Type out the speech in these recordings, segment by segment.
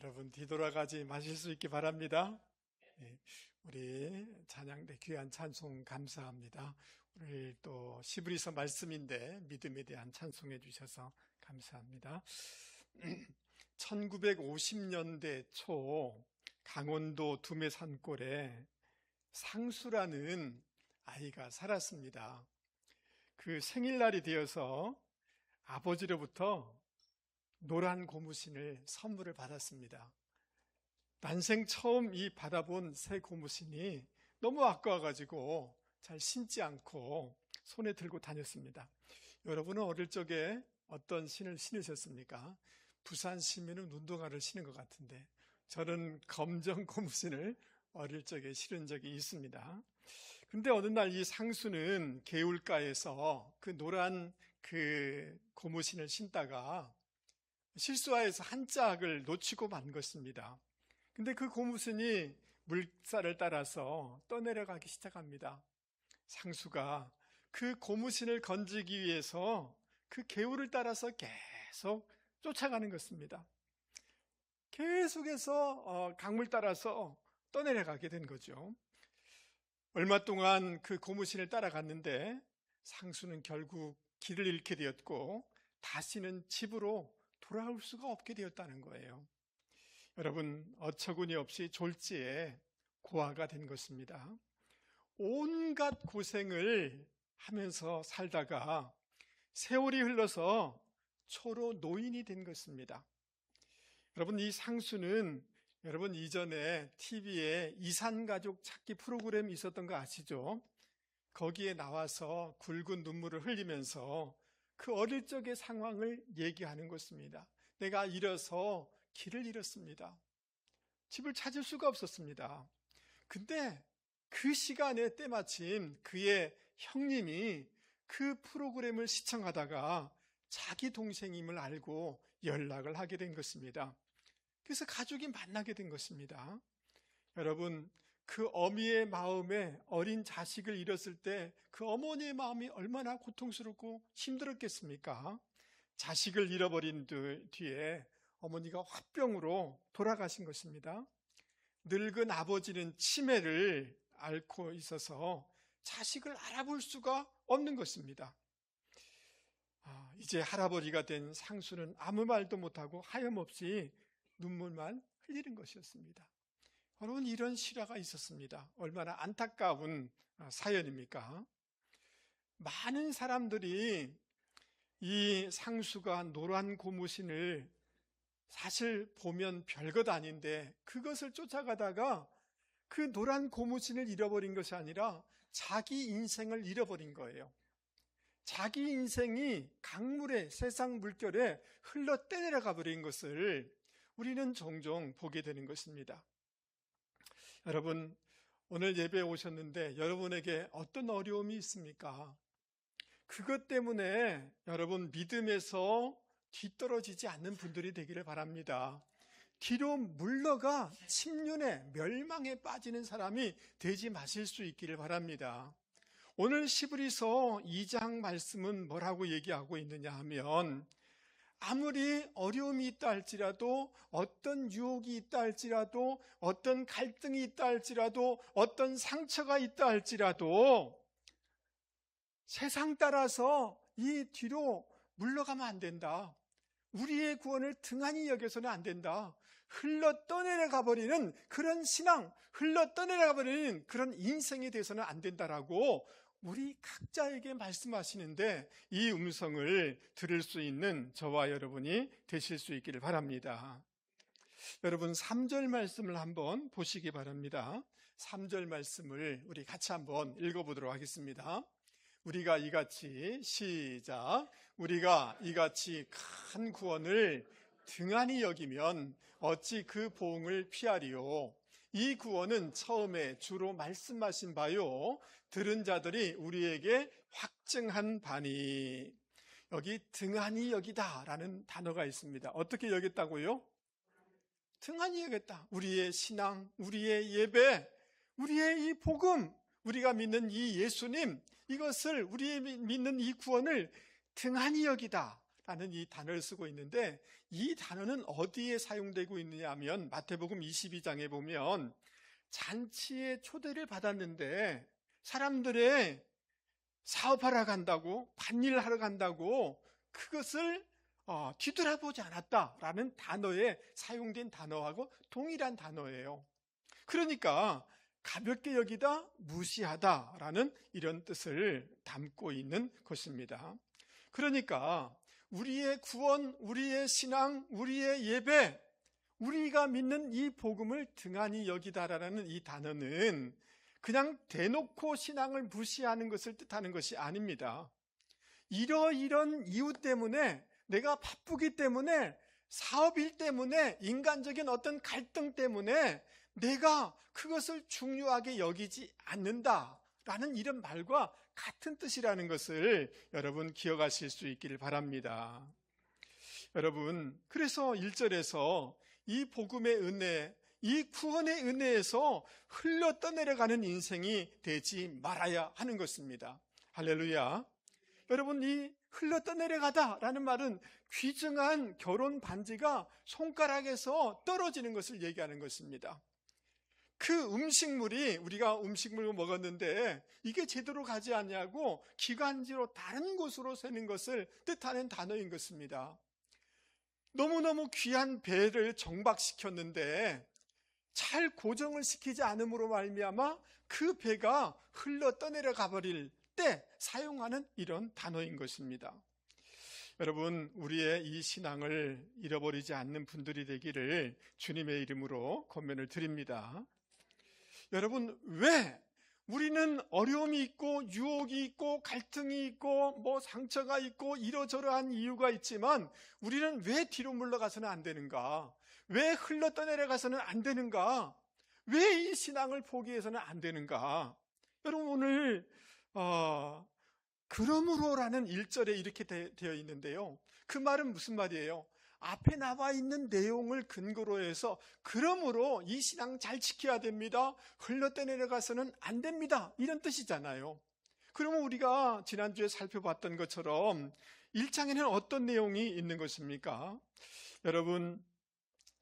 여러분 뒤돌아가지 마실 수 있기 바랍니다. 우리 찬양대 귀한 찬송 감사합니다. 오늘 또 시브리서 말씀인데 믿음에 대한 찬송해 주셔서 감사합니다. 1950년대 초 강원도 두메 산골에 상수라는 아이가 살았습니다. 그 생일날이 되어서 아버지로부터 노란 고무신을 선물을 받았습니다. 난생 처음 이 받아본 새 고무신이 너무 아까워가지고 잘 신지 않고 손에 들고 다녔습니다. 여러분은 어릴 적에 어떤 신을 신으셨습니까? 부산 시민은 운동화를 신은 것 같은데 저는 검정 고무신을 어릴 적에 신은 적이 있습니다. 근데 어느 날 이 상수는 개울가에서 그 노란 그 고무신을 신다가 실수하여서 한 짝을 놓치고 만 것입니다. 근데 그 고무신이 물살을 따라서 떠내려가기 시작합니다. 상수가 그 고무신을 건지기 위해서 그 개울을 따라서 계속 쫓아가는 것입니다. 계속해서 강물 따라서 떠내려가게 된 거죠. 얼마 동안 그 고무신을 따라갔는데 상수는 결국 길을 잃게 되었고 다시는 집으로 돌아올 수가 없게 되었다는 거예요. 여러분, 어처구니 없이 졸지에 고아가 된 것입니다. 온갖 고생을 하면서 살다가 세월이 흘러서 초로 노인이 된 것입니다. 여러분, 이 상수는 여러분 이전에 TV에 이산가족 찾기 프로그램이 있었던 거 아시죠? 거기에 나와서 굵은 눈물을 흘리면서 그 어릴 적의 상황을 얘기하는 것입니다. 내가 잃어서 길을 잃었습니다. 집을 찾을 수가 없었습니다. 근데 그 시간에 때마침 그의 형님이 그 프로그램을 시청하다가 자기 동생임을 알고 연락을 하게 된 것입니다. 그래서 가족이 만나게 된 것입니다. 여러분, 그 어미의 마음에 어린 자식을 잃었을 때 그 어머니의 마음이 얼마나 고통스럽고 힘들었겠습니까? 자식을 잃어버린 뒤에 어머니가 화병으로 돌아가신 것입니다. 늙은 아버지는 치매를 앓고 있어서 자식을 알아볼 수가 없는 것입니다. 이제 할아버지가 된 상수는 아무 말도 못하고 하염없이 눈물만 흘리는 것이었습니다. 여러분, 이런 실화가 있었습니다. 얼마나 안타까운 사연입니까? 많은 사람들이 이 상수가 노란 고무신을 사실 보면 별것 아닌데 그것을 쫓아가다가 그 노란 고무신을 잃어버린 것이 아니라 자기 인생을 잃어버린 거예요. 자기 인생이 강물에, 세상 물결에 흘러 떠내려가 버린 것을 우리는 종종 보게 되는 것입니다. 여러분, 오늘 예배에 오셨는데 여러분에게 어떤 어려움이 있습니까? 그것 때문에 여러분 믿음에서 뒤떨어지지 않는 분들이 되기를 바랍니다. 뒤로 물러가 침륜에 멸망에 빠지는 사람이 되지 마실 수 있기를 바랍니다. 오늘 시브리서 2장 말씀은 뭐라고 얘기하고 있느냐 하면 아무리 어려움이 있다 할지라도 어떤 유혹이 있다 할지라도 어떤 갈등이 있다 할지라도 어떤 상처가 있다 할지라도 세상 따라서 이 뒤로 물러가면 안 된다. 우리의 구원을 등한히 여겨서는 안 된다. 흘러 떠내려가 버리는 그런 신앙, 흘러 떠내려가 버리는 그런 인생이 돼서는 안 된다라고 우리 각자에게 말씀하시는데 이 음성을 들을 수 있는 저와 여러분이 되실 수 있기를 바랍니다. 여러분 3절 말씀을 한번 보시기 바랍니다. 3절 말씀을 우리 같이 한번 읽어보도록 하겠습니다. 우리가 이같이 시작. 우리가 이같이 큰 구원을 등한히 여기면 어찌 그 보응을 피하리요. 이 구원은 처음에 주로 말씀하신 바요 들은 자들이 우리에게 확증한 바니. 여기 등한히 여기다라는 단어가 있습니다. 어떻게 여겼다고요? 등한히 여겼다. 우리의 신앙, 우리의 예배, 우리의 이 복음, 우리가 믿는 이 예수님, 이것을 우리 믿는 이 구원을 등한히 여기다 라는 이 단어를 쓰고 있는데, 이 단어는 어디에 사용되고 있느냐 하면 마태복음 22장에 보면 잔치에 초대를 받았는데 사람들의 사업하러 간다고, 밭일 하러 간다고 그것을 뒤돌아보지 않았다라는 단어에 사용된 단어하고 동일한 단어예요. 그러니까 가볍게 여기다 무시하다라는 이런 뜻을 담고 있는 것입니다. 그러니까 우리의 구원, 우리의 신앙, 우리의 예배, 우리가 믿는 이 복음을 등한히 여기다라는 이 단어는 그냥 대놓고 신앙을 무시하는 것을 뜻하는 것이 아닙니다. 이런 이유 때문에, 내가 바쁘기 때문에, 사업일 때문에, 인간적인 어떤 갈등 때문에 내가 그것을 중요하게 여기지 않는다라는 이런 말과 같은 뜻이라는 것을 여러분 기억하실 수 있기를 바랍니다. 여러분, 그래서 1절에서 이 복음의 은혜, 이 구원의 은혜에서 흘러 떠내려가는 인생이 되지 말아야 하는 것입니다. 할렐루야. 여러분, 이 흘러 떠내려가다라는 말은 귀중한 결혼 반지가 손가락에서 떨어지는 것을 얘기하는 것입니다. 그 음식물이, 우리가 음식물을 먹었는데 이게 제대로 가지 않냐고 기관지로 다른 곳으로 새는 것을 뜻하는 단어인 것입니다. 너무너무 귀한 배를 정박시켰는데 잘 고정을 시키지 않음으로 말미암아 그 배가 흘러 떠내려가 버릴 때 사용하는 이런 단어인 것입니다. 여러분, 우리의 이 신앙을 잃어버리지 않는 분들이 되기를 주님의 이름으로 권면을 드립니다. 여러분, 왜 우리는 어려움이 있고 유혹이 있고 갈등이 있고 상처가 있고 이러저러한 이유가 있지만 우리는 왜 뒤로 물러가서는 안 되는가? 왜 흘러 떠내려가서는 안 되는가? 왜 이 신앙을 포기해서는 안 되는가? 여러분, 오늘 그러므로라는 1절에 이렇게 되어 있는데요. 그 말은 무슨 말이에요? 앞에 나와 있는 내용을 근거로 해서 그러므로 이 신앙 잘 지켜야 됩니다. 흘러 떠내려가서는 안 됩니다. 이런 뜻이잖아요. 그러면 우리가 지난주에 살펴봤던 것처럼 1장에는 어떤 내용이 있는 것입니까? 여러분,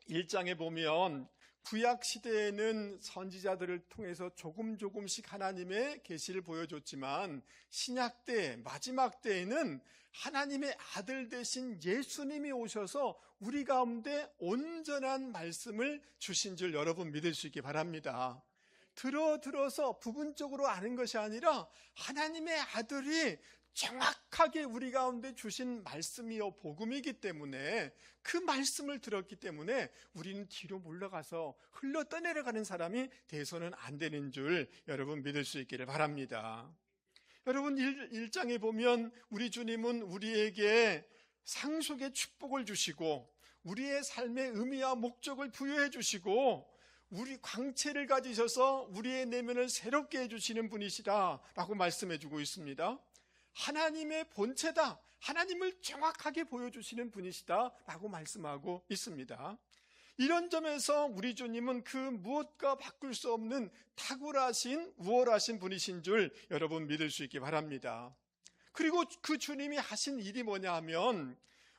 1장에 보면 구약 시대에는 선지자들을 통해서 조금씩 하나님의 계시를 보여줬지만 신약 때, 마지막 때에는 하나님의 아들 되신 예수님이 오셔서 우리 가운데 온전한 말씀을 주신 줄 여러분 믿을 수 있기 바랍니다. 들어서 부분적으로 아는 것이 아니라 하나님의 아들이 정확하게 우리 가운데 주신 말씀이요 복음이기 때문에 그 말씀을 들었기 때문에 우리는 뒤로 물러가서 흘러 떠내려가는 사람이 돼서는 안 되는 줄 여러분 믿을 수 있기를 바랍니다. 여러분, 1장에 보면 우리 주님은 우리에게 상속의 축복을 주시고 우리의 삶의 의미와 목적을 부여해 주시고 우리 광채를 가지셔서 우리의 내면을 새롭게 해주시는 분이시다라고 말씀해 주고 있습니다. 하나님의 본체다, 하나님을 정확하게 보여주시는 분이시다라고 말씀하고 있습니다. 이런 점에서 우리 주님은 그 무엇과 바꿀 수 없는 탁월하신 우월하신 분이신 줄 여러분 믿을 수 있기 바랍니다. 그리고 그 주님이 하신 일이 뭐냐 하면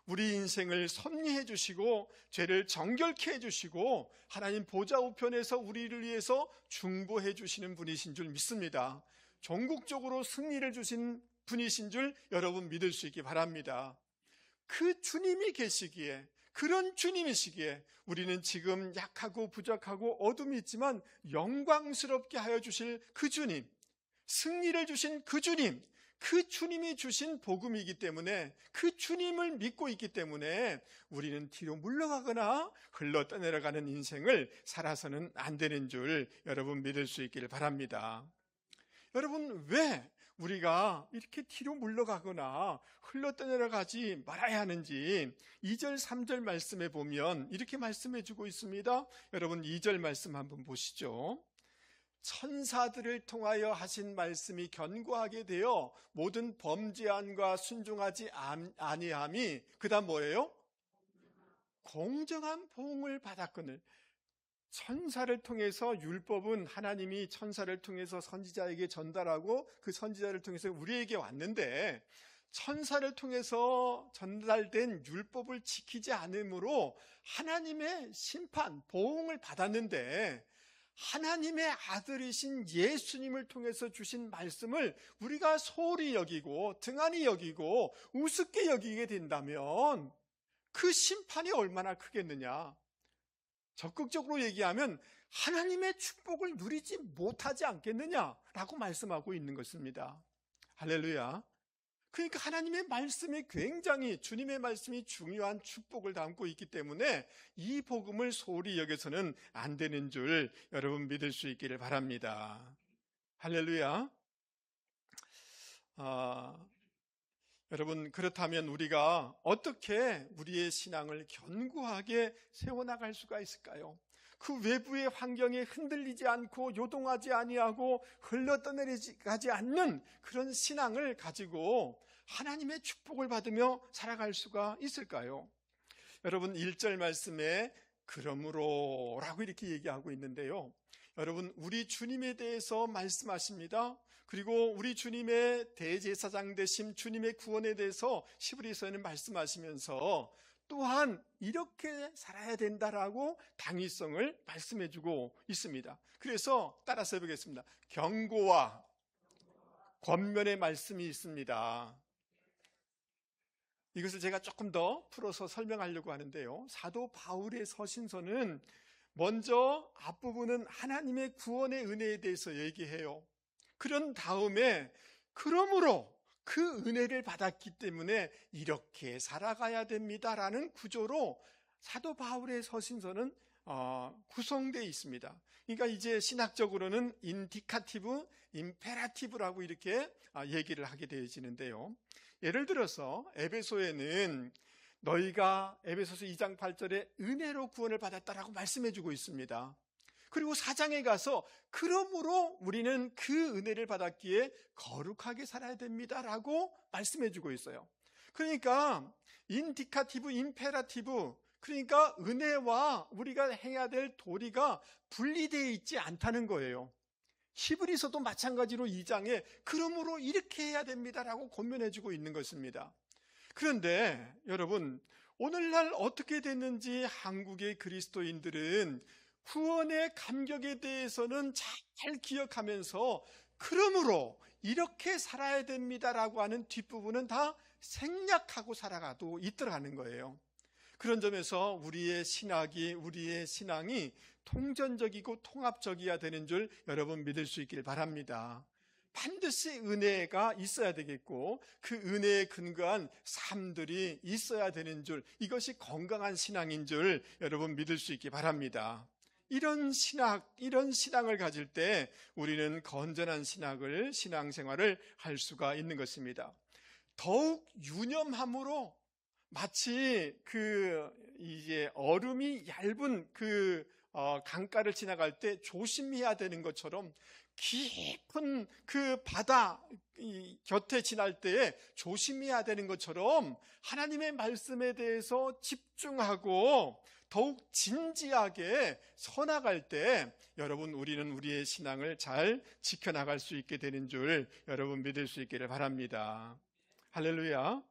우리 인생을 섭리해 주시고 죄를 정결케 해 주시고 하나님 보좌 우편에서 우리를 위해서 중보해 주시는 분이신 줄 믿습니다. 전국적으로 승리를 주신 분이신 줄 여러분 믿을 수 있기 바랍니다. 그 주님이 계시기에, 그런 주님이시기에 우리는 지금 약하고 부족하고 어둠이 있지만 영광스럽게 하여 주실 그 주님, 승리를 주신 그 주님, 그 주님이 주신 복음이기 때문에 그 주님을 믿고 있기 때문에 우리는 뒤로 물러가거나 흘러 떠내려가는 인생을 살아서는 안 되는 줄 여러분 믿을 수 있기를 바랍니다. 여러분, 왜 우리가 이렇게 뒤로 물러가거나 흘러 떠내려가지 말아야 하는지 2절, 3절 말씀에 보면 이렇게 말씀해 주고 있습니다. 여러분, 2절 말씀 한번 보시죠. 천사들을 통하여 하신 말씀이 견고하게 되어 모든 범죄함과 순종하지 아니함이 그 다음 뭐예요? 공정한 보응을 받았거늘. 천사를 통해서, 율법은 하나님이 천사를 통해서 선지자에게 전달하고 그 선지자를 통해서 우리에게 왔는데 천사를 통해서 전달된 율법을 지키지 않으므로 하나님의 심판, 보응을 받았는데, 하나님의 아들이신 예수님을 통해서 주신 말씀을 우리가 소홀히 여기고 등한히 여기고 우습게 여기게 된다면 그 심판이 얼마나 크겠느냐. 적극적으로 얘기하면 하나님의 축복을 누리지 못하지 않겠느냐라고 말씀하고 있는 것입니다. 할렐루야. 그러니까 하나님의 말씀이 굉장히, 주님의 말씀이 중요한 축복을 담고 있기 때문에 이 복음을 소홀히 여겨서는 안 되는 줄 여러분 믿을 수 있기를 바랍니다. 할렐루야. 여러분, 그렇다면 우리가 어떻게 우리의 신앙을 견고하게 세워나갈 수가 있을까요? 그 외부의 환경에 흔들리지 않고 요동하지 아니하고 흘러떠내리지 않는 그런 신앙을 가지고 하나님의 축복을 받으며 살아갈 수가 있을까요? 여러분, 1절 말씀에 그러므로 라고 이렇게 얘기하고 있는데요, 여러분, 우리 주님에 대해서 말씀하십니다. 그리고 우리 주님의 대제사장 되심, 주님의 구원에 대해서 히브리서에는 말씀하시면서 또한 이렇게 살아야 된다라고 당위성을 말씀해주고 있습니다. 그래서 따라서 해보겠습니다. 경고와 권면의 말씀이 있습니다. 이것을 제가 조금 더 풀어서 설명하려고 하는데요, 사도 바울의 서신서는 먼저 앞부분은 하나님의 구원의 은혜에 대해서 얘기해요. 그런 다음에 그러므로 그 은혜를 받았기 때문에 이렇게 살아가야 됩니다라는 구조로 사도 바울의 서신서는 구성되어 있습니다. 그러니까 이제 신학적으로는 인디카티브, 임페라티브라고 이렇게 얘기를 하게 되어지는데요, 예를 들어서 에베소에는 너희가 에베소서 2장 8절에 은혜로 구원을 받았다라고 말씀해주고 있습니다. 그리고 4장에 가서 그러므로 우리는 그 은혜를 받았기에 거룩하게 살아야 됩니다라고 말씀해주고 있어요. 그러니까 인디카티브, 임페라티브, 그러니까 은혜와 우리가 해야 될 도리가 분리되어 있지 않다는 거예요. 히브리서도 마찬가지로 2장에 그러므로 이렇게 해야 됩니다라고 권면해주고 있는 것입니다. 그런데 여러분, 오늘날 어떻게 됐는지 한국의 그리스도인들은 구원의 감격에 대해서는 잘 기억하면서 그러므로 이렇게 살아야 됩니다라고 하는 뒷부분은 다 생략하고 살아가도 있더라는 거예요. 그런 점에서 우리의 신앙이 통전적이고 통합적이어야 되는 줄 여러분 믿을 수 있길 바랍니다. 반드시 은혜가 있어야 되겠고 그 은혜에 근거한 삶들이 있어야 되는 줄, 이것이 건강한 신앙인 줄 여러분 믿을 수 있기 바랍니다. 이런 신앙을 가질 때 우리는 건전한 신앙생활을 할 수가 있는 것입니다. 더욱 유념함으로 마치 이제 얼음이 얇은 강가를 지나갈 때 조심해야 되는 것처럼 깊은 그 바다 곁에 지날 때에 조심해야 되는 것처럼 하나님의 말씀에 대해서 집중하고 더욱 진지하게 서나갈 때 여러분, 우리는 우리의 신앙을 잘 지켜나갈 수 있게 되는 줄 여러분 믿을 수 있기를 바랍니다. 할렐루야.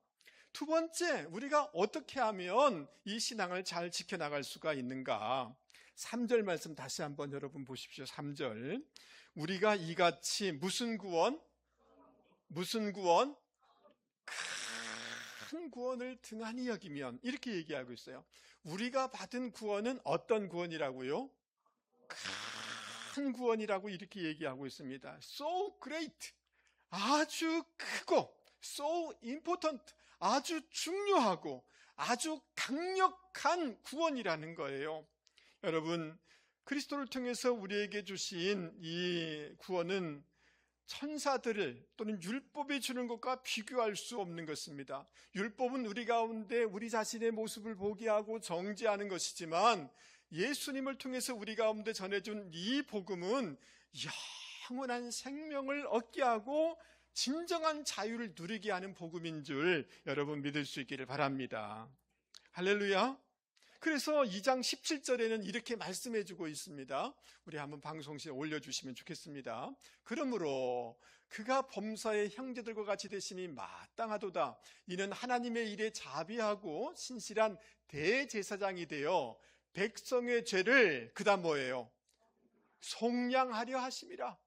두 번째, 우리가 어떻게 하면 이 신앙을 잘 지켜나갈 수가 있는가? 3절 말씀 다시 한번 여러분 보십시오. 3절. 우리가 이같이 무슨 구원? 큰 구원을 등한히 여기면, 이렇게 얘기하고 있어요. 우리가 받은 구원은 어떤 구원이라고요? 큰 구원이라고 이렇게 얘기하고 있습니다. So great, 아주 크고, so important, 아주 중요하고 아주 강력한 구원이라는 거예요. 여러분, 그리스도를 통해서 우리에게 주신 이 구원은 천사들을 또는 율법이 주는 것과 비교할 수 없는 것입니다. 율법은 우리 가운데 우리 자신의 모습을 보게 하고 정죄하는 것이지만 예수님을 통해서 우리 가운데 전해준 이 복음은 영원한 생명을 얻게 하고 진정한 자유를 누리게 하는 복음인 줄 여러분 믿을 수 있기를 바랍니다. 할렐루야. 그래서 2장 17절에는 이렇게 말씀해 주고 있습니다. 우리 한번 방송실에 올려주시면 좋겠습니다. 그러므로 그가 범사의 형제들과 같이 되심이 마땅하도다. 이는 하나님의 일에 자비하고 신실한 대제사장이 되어 백성의 죄를, 그다음 뭐예요? 속량하려 하심이라.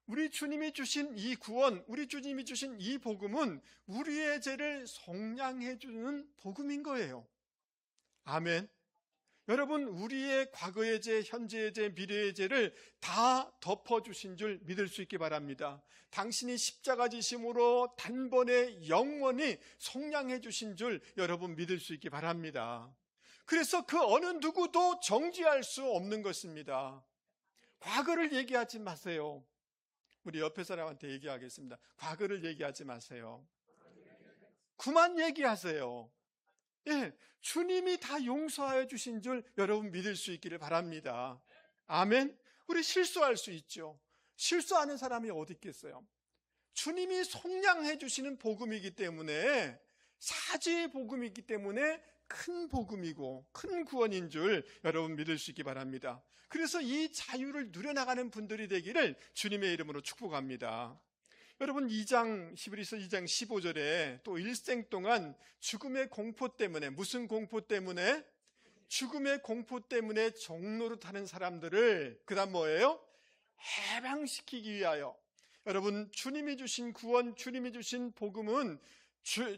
우리 주님이 주신 이 구원, 우리 주님이 주신 이 복음은 우리의 죄를 속량해 주는 복음인 거예요. 아멘. 여러분, 우리의 과거의 죄, 현재의 죄, 미래의 죄를 다 덮어주신 줄 믿을 수 있기 바랍니다. 당신이 십자가 지심으로 단번에 영원히 속량해 주신 줄 여러분 믿을 수 있기 바랍니다. 그래서 그 어느 누구도 정죄할 수 없는 것입니다. 과거를 얘기하지 마세요. 우리 옆에 사람한테 얘기하겠습니다. 과거를 얘기하지 마세요. 그만 얘기하세요. 예, 주님이 다 용서하여 주신 줄 여러분 믿을 수 있기를 바랍니다. 아멘. 우리 실수할 수 있죠. 실수하는 사람이 어디 있겠어요? 주님이 속량해 주시는 복음이기 때문에, 사죄의 복음이기 때문에 큰 복음이고 큰 구원인 줄 여러분 믿을 수 있기 바랍니다. 그래서 이 자유를 누려나가는 분들이 되기를 주님의 이름으로 축복합니다. 여러분, 히브리서 2장 15절에 또 일생 동안 죽음의 공포 때문에, 무슨 공포 때문에? 죽음의 공포 때문에 종노릇하는 사람들을 그다음 뭐예요? 해방시키기 위하여. 여러분, 주님이 주신 구원, 주님이 주신 복음은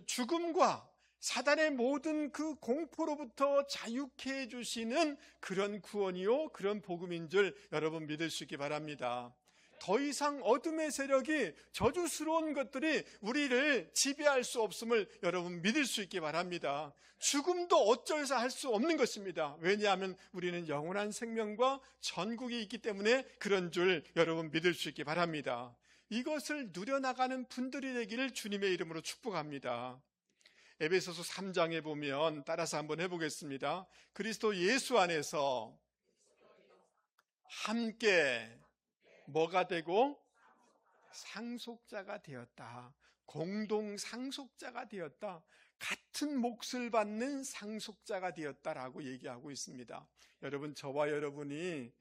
죽음과 사단의 모든 그 공포로부터 자유케 해주시는 그런 구원이요, 그런 복음인 줄 여러분 믿을 수 있기 바랍니다. 더 이상 어둠의 세력이, 저주스러운 것들이 우리를 지배할 수 없음을 여러분 믿을 수 있기 바랍니다. 죽음도 어쩔 수 할 수 없는 것입니다. 왜냐하면 우리는 영원한 생명과 전국이 있기 때문에 그런 줄 여러분 믿을 수 있기 바랍니다. 이것을 누려나가는 분들이 되기를 주님의 이름으로 축복합니다. 에베소서 3장에 보면 따라서 한번 해보겠습니다. 그리스도 예수 안에서 함께 뭐가 되고? 상속자가 되었다. 공동 상속자가 되었다. 같은 몫을 받는 상속자가 되었다라고 얘기하고 있습니다. 여러분, 저와 여러분이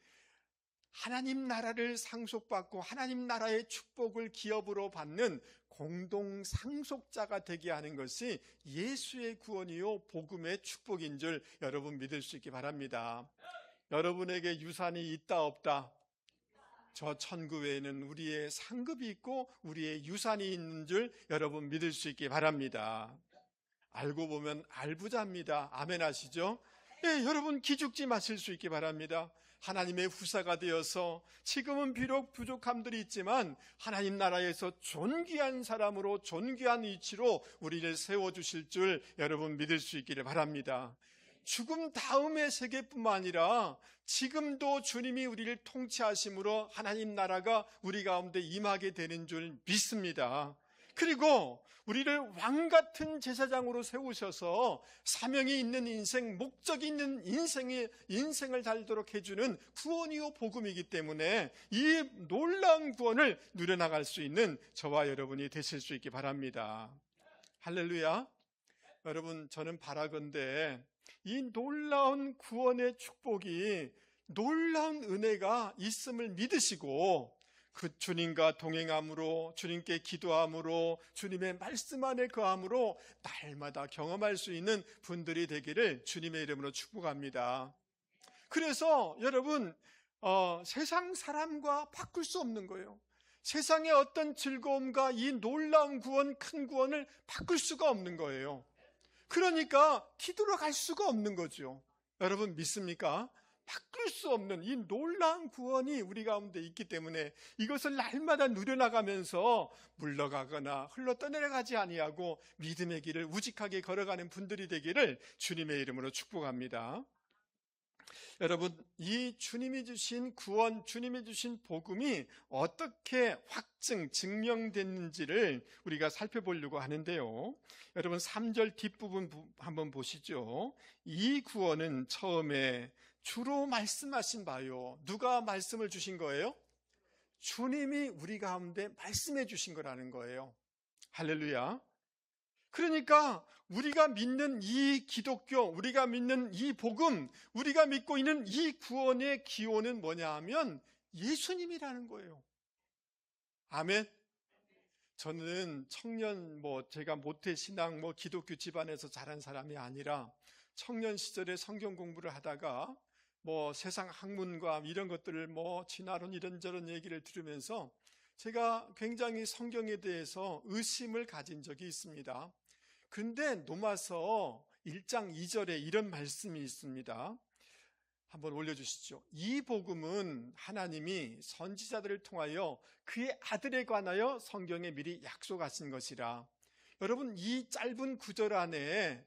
하나님 나라를 상속받고 하나님 나라의 축복을 기업으로 받는 공동 상속자가 되게 하는 것이 예수의 구원이요 복음의 축복인 줄 여러분 믿을 수 있기 바랍니다. 여러분에게 유산이 있다 없다? 저 천국 외에는 우리의 상급이 있고 우리의 유산이 있는 줄 여러분 믿을 수 있기 바랍니다. 알고 보면 알부자입니다. 아멘 하시죠? 예, 여러분 기죽지 마실 수 있기 바랍니다. 하나님의 후사가 되어서 지금은 비록 부족함들이 있지만 하나님 나라에서 존귀한 사람으로, 존귀한 위치로 우리를 세워주실 줄 여러분 믿을 수 있기를 바랍니다. 죽음 다음의 세계뿐만 아니라 지금도 주님이 우리를 통치하심으로 하나님 나라가 우리 가운데 임하게 되는 줄 믿습니다. 그리고 우리를 왕같은 제사장으로 세우셔서 사명이 있는 인생, 목적이 있는 인생을 살도록 해주는 구원이요 복음이기 때문에 이 놀라운 구원을 누려나갈 수 있는 저와 여러분이 되실 수 있기 바랍니다. 할렐루야. 여러분, 저는 바라건대 이 놀라운 구원의 축복이, 놀라운 은혜가 있음을 믿으시고 그 주님과 동행함으로, 주님께 기도함으로, 주님의 말씀 안에 거함으로 날마다 경험할 수 있는 분들이 되기를 주님의 이름으로 축복합니다. 그래서 여러분, 세상 사람과 바꿀 수 없는 거예요. 세상의 어떤 즐거움과 이 놀라운 구원, 큰 구원을 바꿀 수가 없는 거예요. 그러니까 기도로 갈 수가 없는 거죠. 여러분 믿습니까? 바꿀 수 없는 이 놀라운 구원이 우리 가운데 있기 때문에 이것을 날마다 누려나가면서 물러가거나 흘러 떠내려가지 아니하고 믿음의 길을 우직하게 걸어가는 분들이 되기를 주님의 이름으로 축복합니다. 여러분, 이 주님이 주신 구원, 주님이 주신 복음이 어떻게 증명됐는지를 우리가 살펴보려고 하는데요. 여러분, 3절 뒷부분 한번 보시죠. 이 구원은 처음에 주로 말씀하신 바요. 누가 말씀을 주신 거예요? 주님이 우리 가운데 말씀해 주신 거라는 거예요. 할렐루야. 그러니까 우리가 믿는 이 기독교, 우리가 믿는 이 복음, 우리가 믿고 있는 이 구원의 기원은 뭐냐 하면 예수님이라는 거예요. 아멘. 저는 청년 제가 모태신앙 기독교 집안에서 자란 사람이 아니라 청년 시절에 성경 공부를 하다가 세상 학문과 이런 것들을 진화론 이런저런 얘기를 들으면서 제가 굉장히 성경에 대해서 의심을 가진 적이 있습니다. 그런데 노마서 1장 2절에 이런 말씀이 있습니다. 한번 올려주시죠. 이 복음은 하나님이 선지자들을 통하여 그의 아들에 관하여 성경에 미리 약속하신 것이라. 여러분, 이 짧은 구절 안에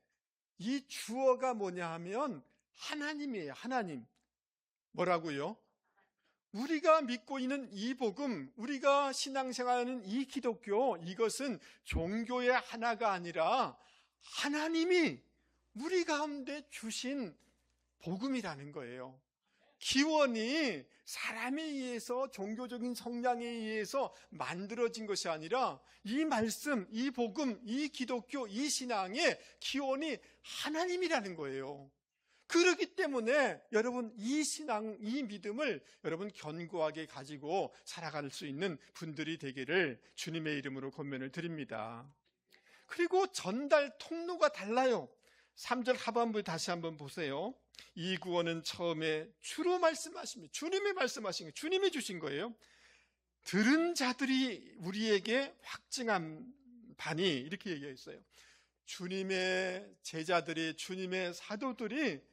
이 주어가 뭐냐 하면 하나님이에요. 하나님. 뭐라고요? 우리가 믿고 있는 이 복음, 우리가 신앙생활하는 이 기독교, 이것은 종교의 하나가 아니라 하나님이 우리 가운데 주신 복음이라는 거예요. 기원이 사람에 의해서, 종교적인 성향에 의해서 만들어진 것이 아니라 이 말씀, 이 복음, 이 기독교, 이 신앙의 기원이 하나님이라는 거예요. 그렇기 때문에 여러분, 이 신앙, 이 믿음을 여러분 견고하게 가지고 살아갈 수 있는 분들이 되기를 주님의 이름으로 권면을 드립니다. 그리고 전달 통로가 달라요. 3절 하반부 다시 한번 보세요. 이 구원은 처음에 주로 말씀하십니다. 주님이 말씀하신 거예요. 주님이 주신 거예요. 들은 자들이 우리에게 확증한 바니, 이렇게 얘기했어요. 주님의 제자들이, 주님의 사도들이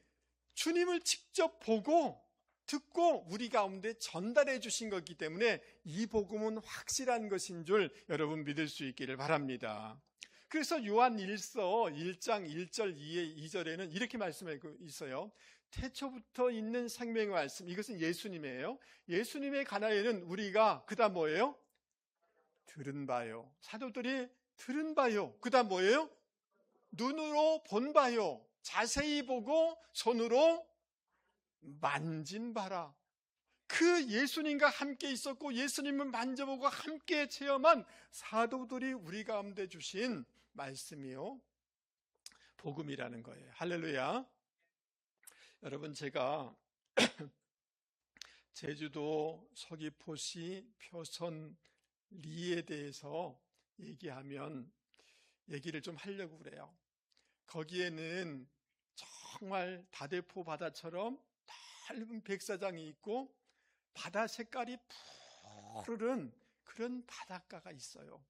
주님을 직접 보고 듣고 우리 가운데 전달해 주신 거기 때문에 이 복음은 확실한 것인 줄 여러분 믿을 수 있기를 바랍니다. 그래서 요한 1서 1장 1절 2절에는 이렇게 말씀하고 있어요. 태초부터 있는 생명의 말씀, 이것은 예수님이에요. 예수님의 가나에는 우리가 그다음 뭐예요? 들은 바요. 사도들이 들은 바요. 그다음 뭐예요? 눈으로 본 바요. 자세히 보고 손으로 만진 바라. 그 예수님과 함께 있었고 예수님을 만져보고 함께 체험한 사도들이 우리 가운데 주신 말씀이요, 복음이라는 거예요. 할렐루야. 여러분, 제가 제주도 서귀포시 표선 리에 대해서 얘기하면 얘기를 좀 하려고 그래요. 거기에는 정말 다대포 바다처럼 넓은 백사장이 있고 바다 색깔이 푸르른 그런 바닷가가 있어요.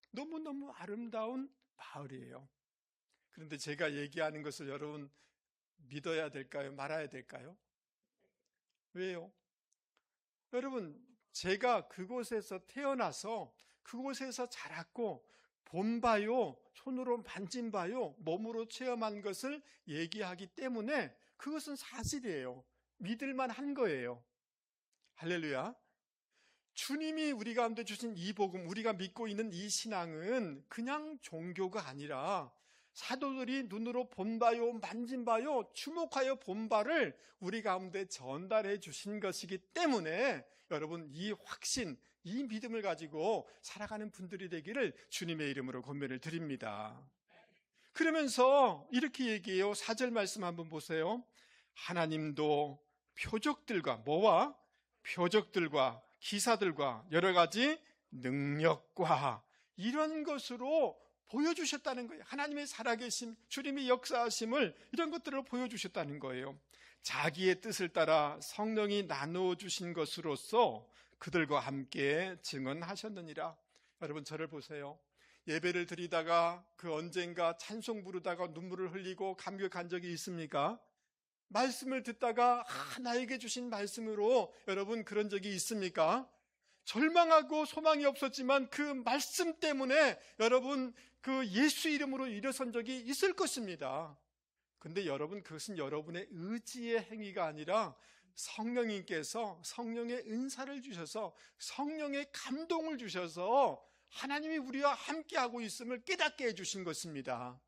너무너무 아름다운 마을이에요. 그런데 제가 얘기하는 것을 여러분 믿어야 될까요? 말아야 될까요? 왜요? 여러분, 제가 그곳에서 태어나서 그곳에서 자랐고 본 바요, 손으로 만진 바요, 몸으로 체험한 것을 얘기하기 때문에 그것은 사실이에요. 믿을만 한 거예요. 할렐루야. 주님이 우리 가운데 주신 이 복음, 우리가 믿고 있는 이 신앙은 그냥 종교가 아니라 사도들이 눈으로 본 바요, 만진 바요, 주목하여 본 바를 우리 가운데 전달해 주신 것이기 때문에 여러분, 이 확신, 이 믿음을 가지고 살아가는 분들이 되기를 주님의 이름으로 권면을 드립니다. 그러면서 이렇게 얘기해요. 4절 말씀 한번 보세요. 하나님도 표적들과 뭐와? 표적들과 기사들과 여러 가지 능력과 이런 것으로 보여주셨다는 거예요. 하나님의 살아계심, 주님의 역사하심을 이런 것들을 보여주셨다는 거예요. 자기의 뜻을 따라 성령이 나누어 주신 것으로서 그들과 함께 증언하셨느니라. 여러분, 저를 보세요. 예배를 드리다가 그 언젠가 찬송 부르다가 눈물을 흘리고 감격한 적이 있습니까? 말씀을 듣다가 나에게 주신 말씀으로 여러분 그런 적이 있습니까? 절망하고 소망이 없었지만 그 말씀 때문에 여러분 그 예수 이름으로 일어선 적이 있을 것입니다. 근데 여러분, 그것은 여러분의 의지의 행위가 아니라 성령님께서 성령의 은사를 주셔서 성령의 감동을 주셔서 하나님이 우리와 함께하고 있음을 깨닫게 해주신 것입니다.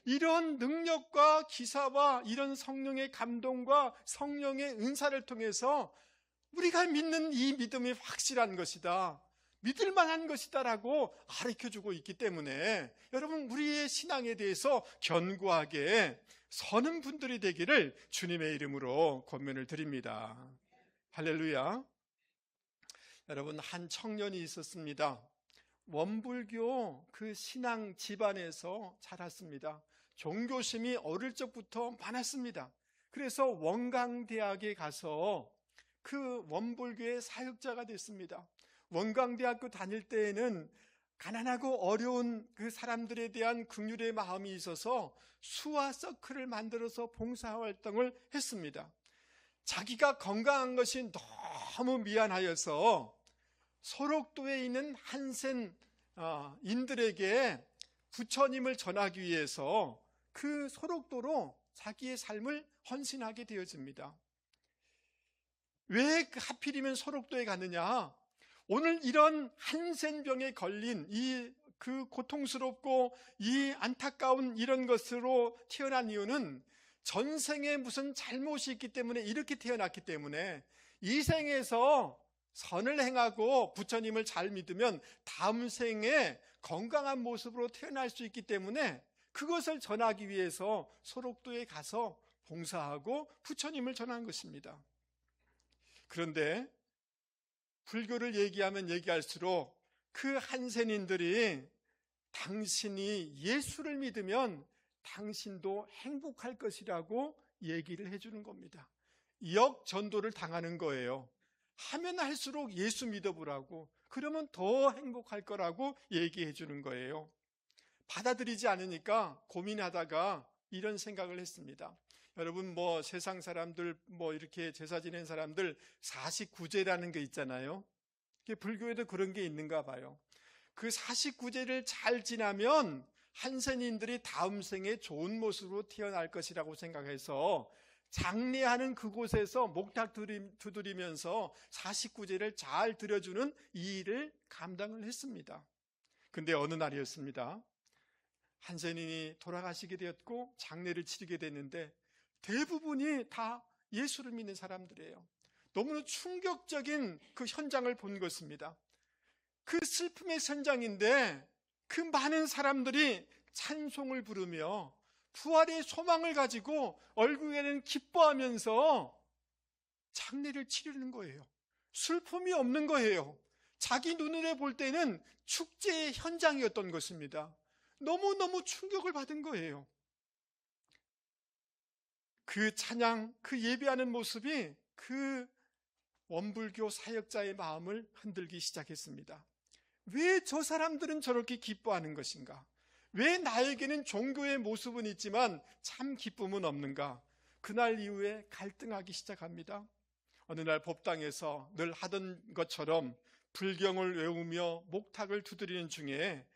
이런 능력과 기사와 이런 성령의 감동과 성령의 은사를 통해서 우리가 믿는 이 믿음이 확실한 것이다. 믿을 만한 것이다라고 가르쳐주고 있기 때문에 여러분, 우리의 신앙에 대해서 견고하게 서는 분들이 되기를 주님의 이름으로 권면을 드립니다. 할렐루야. 여러분, 한 청년이 있었습니다. 원불교 그 신앙 집안에서 자랐습니다. 종교심이 어릴 적부터 많았습니다. 그래서 원광대학에 가서 그 원불교의 사역자가 됐습니다. 원광대학교 다닐 때에는 가난하고 어려운 그 사람들에 대한 긍휼의 마음이 있어서 수화 서클을 만들어서 봉사활동을 했습니다. 자기가 건강한 것이 너무 미안하여서 소록도에 있는 한센인들에게 부처님을 전하기 위해서 그 소록도로 자기의 삶을 헌신하게 되어집니다. 왜 하필이면 소록도에 갔느냐? 오늘 이런 한센병에 걸린 그 고통스럽고 이 안타까운 이런 것으로 태어난 이유는 전생에 무슨 잘못이 있기 때문에 이렇게 태어났기 때문에 이 생에서 선을 행하고 부처님을 잘 믿으면 다음 생에 건강한 모습으로 태어날 수 있기 때문에 그것을 전하기 위해서 소록도에 가서 봉사하고 부처님을 전한 것입니다. 그런데 불교를 얘기하면 얘기할수록 그 한센인들이 당신이 예수를 믿으면 당신도 행복할 것이라고 얘기를 해주는 겁니다. 역전도를 당하는 거예요. 하면 할수록 예수 믿어보라고, 그러면 더 행복할 거라고 얘기해 주는 거예요. 받아들이지 않으니까 고민하다가 이런 생각을 했습니다. 여러분, 세상 사람들, 이렇게 제사 지낸 사람들 49제라는 게 있잖아요. 불교에도 그런 게 있는가 봐요. 그 49제를 잘 지나면 한센인들이 다음 생에 좋은 모습으로 태어날 것이라고 생각해서 장례하는 그곳에서 목탁 두드리면서 49제를 잘 드려주는 이 일을 감당을 했습니다. 근데 어느 날이었습니다. 한센인이 돌아가시게 되었고 장례를 치르게 됐는데 대부분이 다 예수를 믿는 사람들이에요. 너무나 충격적인 그 현장을 본 것입니다. 그 슬픔의 현장인데 그 많은 사람들이 찬송을 부르며 부활의 소망을 가지고 얼굴에는 기뻐하면서 장례를 치르는 거예요. 슬픔이 없는 거예요. 자기 눈으로 볼 때는 축제의 현장이었던 것입니다. 너무너무 충격을 받은 거예요. 그 찬양, 그 예배하는 모습이 그 원불교 사역자의 마음을 흔들기 시작했습니다. 왜 저 사람들은 저렇게 기뻐하는 것인가? 왜 나에게는 종교의 모습은 있지만 참 기쁨은 없는가? 그날 이후에 갈등하기 시작합니다. 어느 날 법당에서 늘 하던 것처럼 불경을 외우며 목탁을 두드리는 중에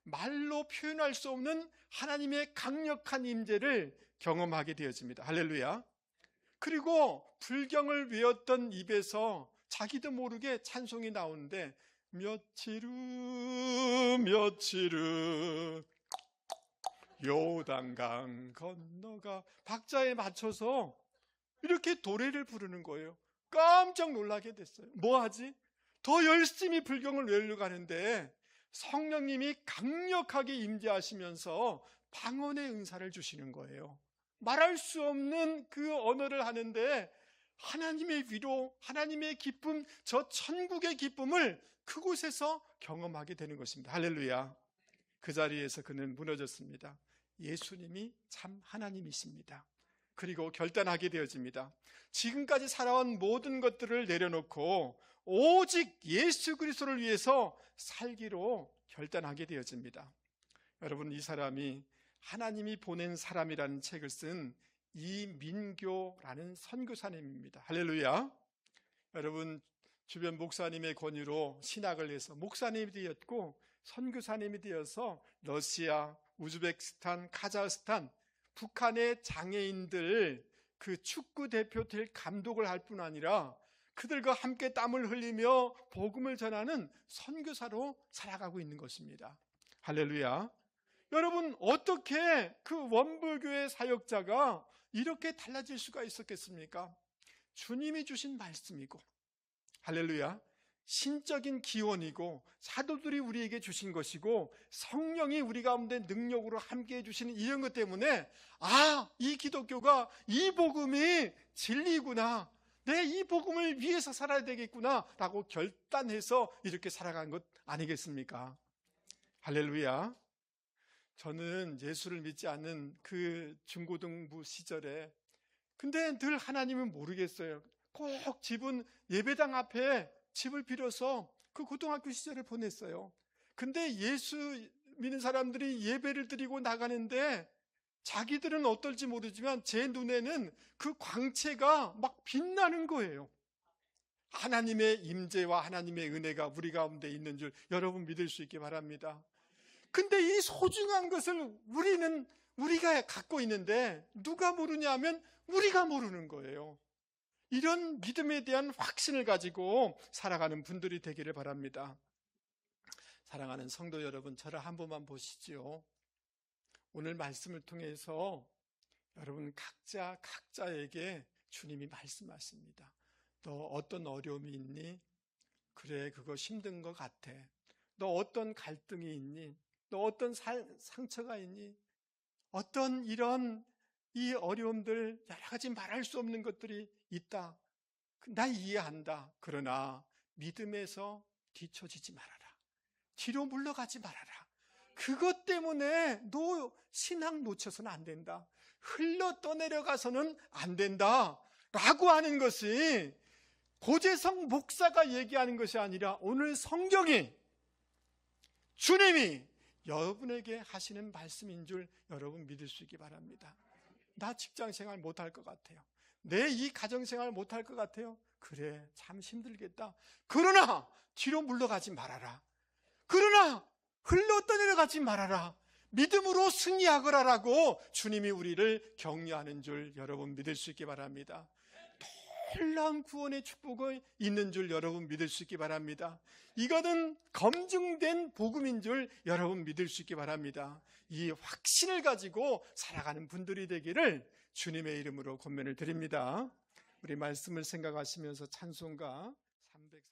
말로 표현할 수 없는 하나님의 강력한 임재를 경험하게 되어집니다. 할렐루야. 그리고 불경을 외웠던 입에서 자기도 모르게 찬송이 나오는데 며칠 후 요단강 건너가, 박자에 맞춰서 이렇게 노래를 부르는 거예요. 깜짝 놀라게 됐어요. 뭐하지? 더 열심히 불경을 외우려고 하는데 성령님이 강력하게 임재하시면서 방언의 은사를 주시는 거예요. 말할 수 없는 그 언어를 하는데 하나님의 위로, 하나님의 기쁨, 저 천국의 기쁨을 그곳에서 경험하게 되는 것입니다. 할렐루야. 그 자리에서 그는 무너졌습니다. 예수님이 참 하나님이십니다. 그리고 결단하게 되어집니다. 지금까지 살아온 모든 것들을 내려놓고 오직 예수 그리스도를 위해서 살기로 결단하게 되어집니다. 여러분, 이 사람이 하나님이 보낸 사람이라는 책을 쓴 이민교라는 선교사님입니다. 할렐루야. 여러분, 주변 목사님의 권유로 신학을 해서 목사님이 되었고 선교사님이 되어서 러시아, 우즈베키스탄, 카자흐스탄, 북한의 장애인들 그 축구 대표팀 감독을 할 뿐 아니라 그들과 함께 땀을 흘리며 복음을 전하는 선교사로 살아가고 있는 것입니다. 할렐루야. 여러분, 어떻게 그 원불교의 사역자가 이렇게 달라질 수가 있었겠습니까? 주님이 주신 말씀이고, 할렐루야, 신적인 기원이고 사도들이 우리에게 주신 것이고 성령이 우리 가운데 능력으로 함께해 주시는 이런 것 때문에 이 기독교가 이 복음이 진리구나, 내 이 복음을 위해서 살아야 되겠구나 라고 결단해서 이렇게 살아간 것 아니겠습니까? 할렐루야. 저는 예수를 믿지 않는 그 중고등부 시절에 근데 늘 하나님은 모르겠어요. 꼭 집은 예배당 앞에 집을 빌어서 그 고등학교 시절을 보냈어요. 근데 예수 믿는 사람들이 예배를 드리고 나가는데 자기들은 어떨지 모르지만 제 눈에는 그 광채가 막 빛나는 거예요. 하나님의 임재와 하나님의 은혜가 우리 가운데 있는 줄 여러분 믿을 수 있게 바랍니다. 근데 이 소중한 것을 우리가 갖고 있는데 누가 모르냐 하면 우리가 모르는 거예요. 이런 믿음에 대한 확신을 가지고 살아가는 분들이 되기를 바랍니다. 사랑하는 성도 여러분, 저를 한 번만 보시죠. 오늘 말씀을 통해서 여러분 각자에게 주님이 말씀하십니다. 너 어떤 어려움이 있니? 그래, 그거 힘든 것 같아. 너 어떤 갈등이 있니? 너 어떤 상처가 있니? 어떤 이 어려움들, 여러 가지 말할 수 없는 것들이 있다. 나 이해한다. 그러나 믿음에서 뒤처지지 말아라. 뒤로 물러가지 말아라. 그것 때문에 너 신앙 놓쳐서는 안 된다. 흘러 떠내려가서는 안 된다. 라고 하는 것이 고재성 목사가 얘기하는 것이 아니라 오늘 성경이, 주님이 여러분에게 하시는 말씀인 줄 여러분 믿을 수 있기 바랍니다. 나 직장생활 못할 것 같아요. 내 이 가정생활 못할 것 같아요. 그래, 참 힘들겠다. 그러나 뒤로 물러가지 말아라. 그러나 흘러 떠내려가지 말아라. 믿음으로 승리하거라라고 주님이 우리를 격려하는 줄 여러분 믿을 수 있기 바랍니다. 놀라운 구원의 축복이 있는 줄 여러분 믿을 수 있기 바랍니다. 이거는 검증된 복음인 줄 여러분 믿을 수 있기 바랍니다. 이 확신을 가지고 살아가는 분들이 되기를 주님의 이름으로 권면을 드립니다. 우리 말씀을 생각하시면서 찬송가 300